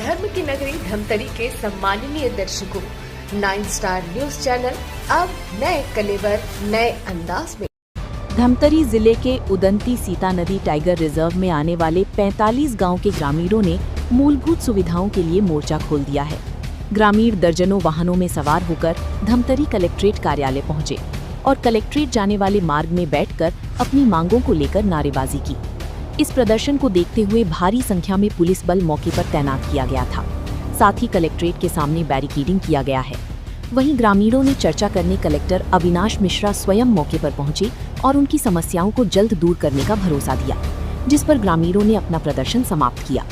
धर्म की नगरी धमतरी के सम्माननीय दर्शकों, 9 स्टार न्यूज चैनल अब नए कलेवर नए अंदाज में। धमतरी जिले के उदंती सीता नदी टाइगर रिजर्व में आने वाले 45 गांव के ग्रामीणों ने मूलभूत सुविधाओं के लिए मोर्चा खोल दिया है। ग्रामीण दर्जनों वाहनों में सवार होकर धमतरी कलेक्ट्रेट कार्यालय पहुंचे और कलेक्ट्रेट जाने वाले मार्ग में बैठकर अपनी मांगों को लेकर नारेबाजी की। इस प्रदर्शन को देखते हुए भारी संख्या में पुलिस बल मौके पर तैनात किया गया था। साथ ही कलेक्ट्रेट के सामने बैरिकेडिंग किया गया है। वहीं ग्रामीणों ने चर्चा करने कलेक्टर अविनाश मिश्रा स्वयं मौके पर पहुंचे और उनकी समस्याओं को जल्द दूर करने का भरोसा दिया, जिस पर ग्रामीणों ने अपना प्रदर्शन समाप्त किया।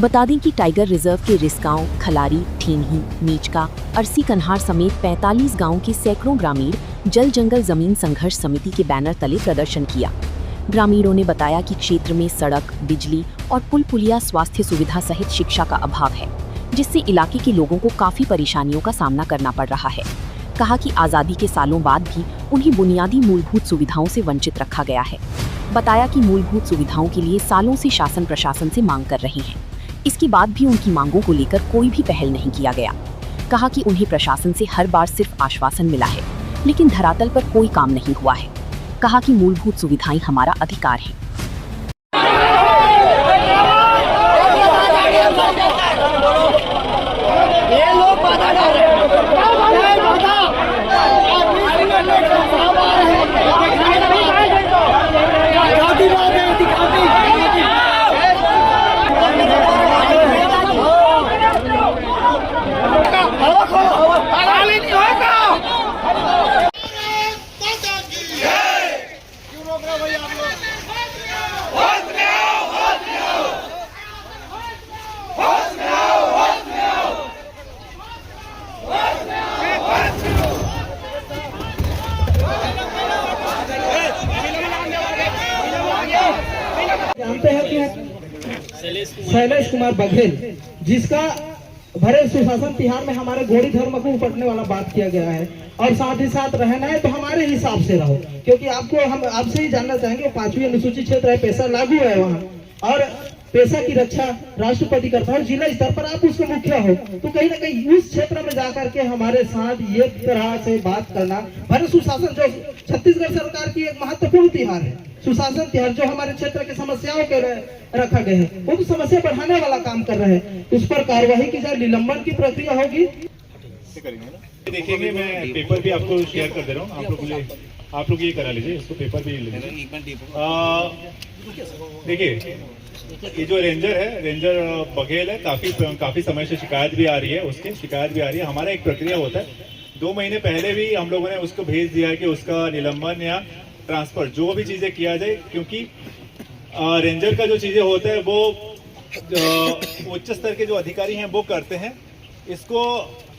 बता दें कि टाइगर रिजर्व के रिस्गांव, खलारी, ठीनही, नीचका, अरसी कन्हार समेत 45 गाँव के सैकड़ों ग्रामीण जल जंगल जमीन संघर्ष समिति के बैनर तले प्रदर्शन किया। ग्रामीणों ने बताया कि क्षेत्र में सड़क, बिजली और पुल पुलिया, स्वास्थ्य सुविधा सहित शिक्षा का अभाव है, जिससे इलाके के लोगों को काफी परेशानियों का सामना करना पड़ रहा है। कहा कि आजादी के सालों बाद भी उन्हें बुनियादी मूलभूत सुविधाओं से वंचित रखा गया है। बताया कि मूलभूत सुविधाओं के लिए सालों से शासन प्रशासन से मांग कर रहे हैं। इसके बाद भी उनकी मांगों को लेकर कोई भी पहल नहीं किया गया। कहा कि उन्हें प्रशासन से हर बार सिर्फ आश्वासन मिला है, लेकिन धरातल पर कोई काम नहीं हुआ है। कहा कि मूलभूत सुविधाएं हमारा अधिकार है। जानते हैं कि शैलेश कुमार बघेल, जिसका भरे सुशासन तिहार में हमारे घोड़ी धर्म को उपटने वाला बात किया गया है। और साथ ही साथ रहना है तो हमारे हिसाब से रहो, क्योंकि आपको हम आपसे ही जानना चाहेंगे 5वीं अनुसूचित क्षेत्र है, पैसा लागू है वहाँ, और पैसा की रक्षा राष्ट्रपति करता है। जिला स्तर पर आप उसके मुखिया हो, तो कहीं ना कहीं उस क्षेत्र में जाकर के हमारे साथ ये तरह से बात करना, भरे सुशासन जो छत्तीसगढ़ सरकार की एक महत्वपूर्ण तिहार है, सुशासन तिहार जो हमारे क्षेत्र की समस्याओं के रखा गया है, वो समस्या बढ़ाने वाला काम कर रहे हैं, उस पर कार्यवाही की जाए, निलंबन की प्रक्रिया होगी। देखेंगे, मैं पेपर भी आपको शेयर कर दे रहा हूँ, आप लोग ये करा लीजिए, इसको पेपर भी ले लीजिए। देखिए, ये जो रेंजर है, रेंजर बघेल है, काफी समय से शिकायत भी आ रही है, उसकी शिकायत भी आ रही है। हमारा एक प्रक्रिया होता है, 2 महीने पहले भी हम लोगों ने उसको भेज दिया है कि उसका निलंबन या ट्रांसफर जो भी चीजें किया जाए, क्योंकि रेंजर का जो चीजें होता है वो उच्च स्तर के जो अधिकारी हैं वो करते हैं।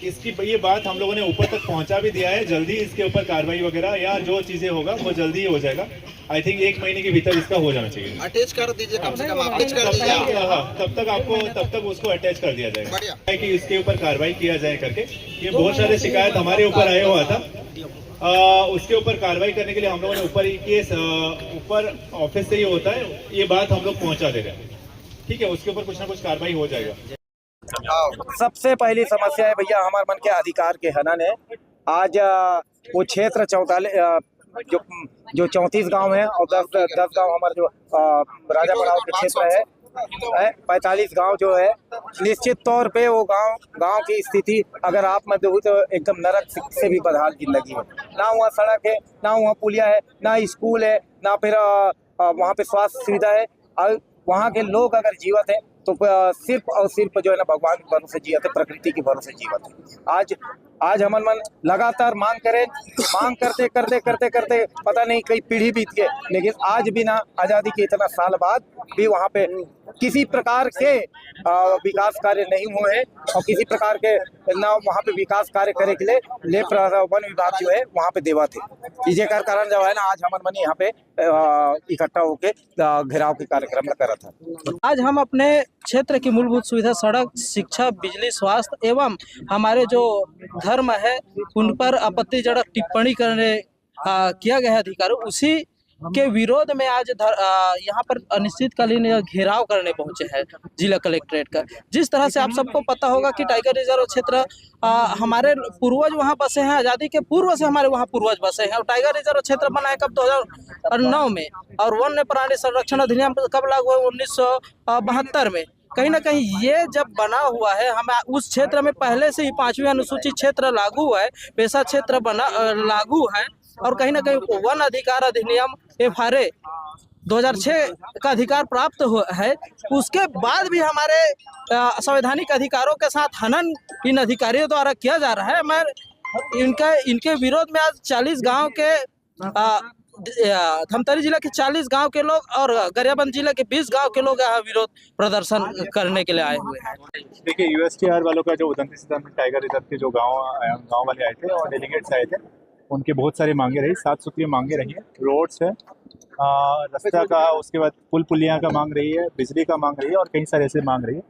इसकी ये बात हम लोगों ने ऊपर तक पहुंचा भी दिया है। जल्दी इसके ऊपर कार्रवाई वगैरह या जो चीजें होगा वो जल्दी ही हो जाएगा। आई थिंक 1 महीने के भीतर इसका हो जाना चाहिए। अटैच कर दीजिए, कम से कम अटैच कर दीजिए। तब तक उसको अटैच कर दिया जाएगा कि इसके ऊपर कार्रवाई किया जाए करके। ये बहुत सारे शिकायत हमारे ऊपर आया हुआ था, उसके ऊपर कार्रवाई करने के लिए हम लोगों ने ऊपर ऑफिस से ही होता है, ये बात हम लोग पहुंचा दे रहे हैं। ठीक है, उसके ऊपर कुछ ना कुछ कार्रवाई हो जाएगा। सबसे पहली समस्या है भैया, हमारे मन के अधिकार के हनन है। आज वो क्षेत्र 44 जो 34 गांव है और 10 गांव हमारे जो राजा पड़ाव के क्षेत्र है, 45 गांव जो है, निश्चित तौर पे वो गांव की स्थिति अगर आप मत देखो तो एकदम नरक से भी बदहाल जिंदगी है। ना वहाँ सड़क है, ना वहाँ पुलिया है, ना स्कूल है, ना फिर वहाँ पे स्वास्थ्य सुविधा है। और वहाँ के लोग अगर जीवित है तो सिर्फ और सिर्फ जो है ना भगवान के भरोसे जीवित है, प्रकृति के भरोसे जीवित है। आज हमारे मन लगातार मांग करते पता नहीं कई पीढ़ी बीत गए, लेकिन आज भी ना आज़ादी के इतना साल बाद भी वहाँ पे किसी प्रकार के विकास कार्य नहीं हुए हैं और किसी प्रकार के ना वहाँ पे विकास कार्य करे के लिए वन विभाग जो है वहाँ पे देवा थे। इसी कारण जो है ना आज हमारे मन यहाँ पे इकट्ठा होके घेराव के कार्यक्रम करा था। आज हम अपने क्षेत्र की मूलभूत सुविधा सड़क, शिक्षा, बिजली, स्वास्थ्य एवं हमारे जो धर्म है उन पर आपत्तिजनक टिप्पणी करने किया गया है अधिकारों, उसी के विरोध में आज यहाँ पर अनिश्चितकालीन घेराव करने पहुंचे हैं जिला कलेक्ट्रेट का। जिस तरह से आप सबको पता होगा कि टाइगर रिजर्व क्षेत्र हमारे पूर्वज वहाँ बसे हैं, आज़ादी के पूर्व से हमारे वहाँ पूर्वज बसे हैं। और टाइगर रिजर्व क्षेत्र बना है कब 2009 में, और वन्य प्राणी संरक्षण अधिनियम कब लागू हुआ 1972 में। कहीं ना कहीं ये जब बना हुआ है, हम उस क्षेत्र में पहले से ही 5वीं अनुसूची क्षेत्र लागू हुआ है, पेशा क्षेत्र बना लागू है, और कहीं ना कहीं वन अधिकार अधिनियम FRA 2006 का अधिकार प्राप्त है। उसके बाद भी हमारे संवैधानिक अधिकारों के साथ हनन इन अधिकारियों द्वारा किया जा रहा है। मैं इनके विरोध में आज 40 गांव के धमतरी जिला के 40 गांव के लोग और गरियाबंद जिले के 20 गांव के लोग यहाँ विरोध प्रदर्शन करने के लिए आए हुए हैं। देखिए, USTR वालों का जो उदंती सीतानदी टाइगर रिजर्व के जो गांव वाले आए थे और डेलीगेट्स आए थे, उनके बहुत सारी मांगे रही, 7 सूत्रीय मांगे रही है। रोड्स है, रास्ता का, उसके बाद पुल पुलियाँ का मांग रही है, बिजली का मांग रही है और कई सारे ऐसे मांग रही है।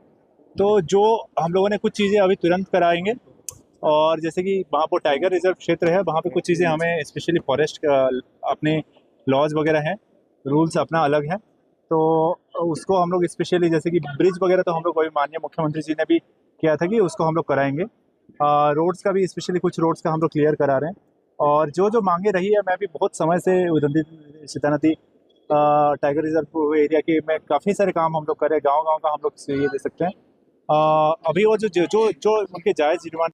तो जो हम लोगों ने कुछ चीज़ें अभी तुरंत कराएंगे, और जैसे कि वहाँ पर टाइगर रिजर्व क्षेत्र है, वहाँ पे कुछ चीज़ें हमें स्पेशली फॉरेस्ट अपने लॉज वगैरह हैं, रूल्स अपना अलग है, तो उसको हम लोग स्पेशली जैसे कि ब्रिज वगैरह तो हम लोग अभी माननीय मुख्यमंत्री जी ने भी किया था कि उसको हम लोग कराएंगे। रोड्स का भी स्पेशली कुछ रोड्स का हम लोग क्लियर करा रहे हैं। और जो मांगे रही है, मैं भी बहुत समय से Udanti Sitanadi tiger reserve area के में काफ़ी सारे काम हम लोग करें, गांव का हम लोग ये दे सकते हैं। अभी वो जो उनके जायज़ डिमांड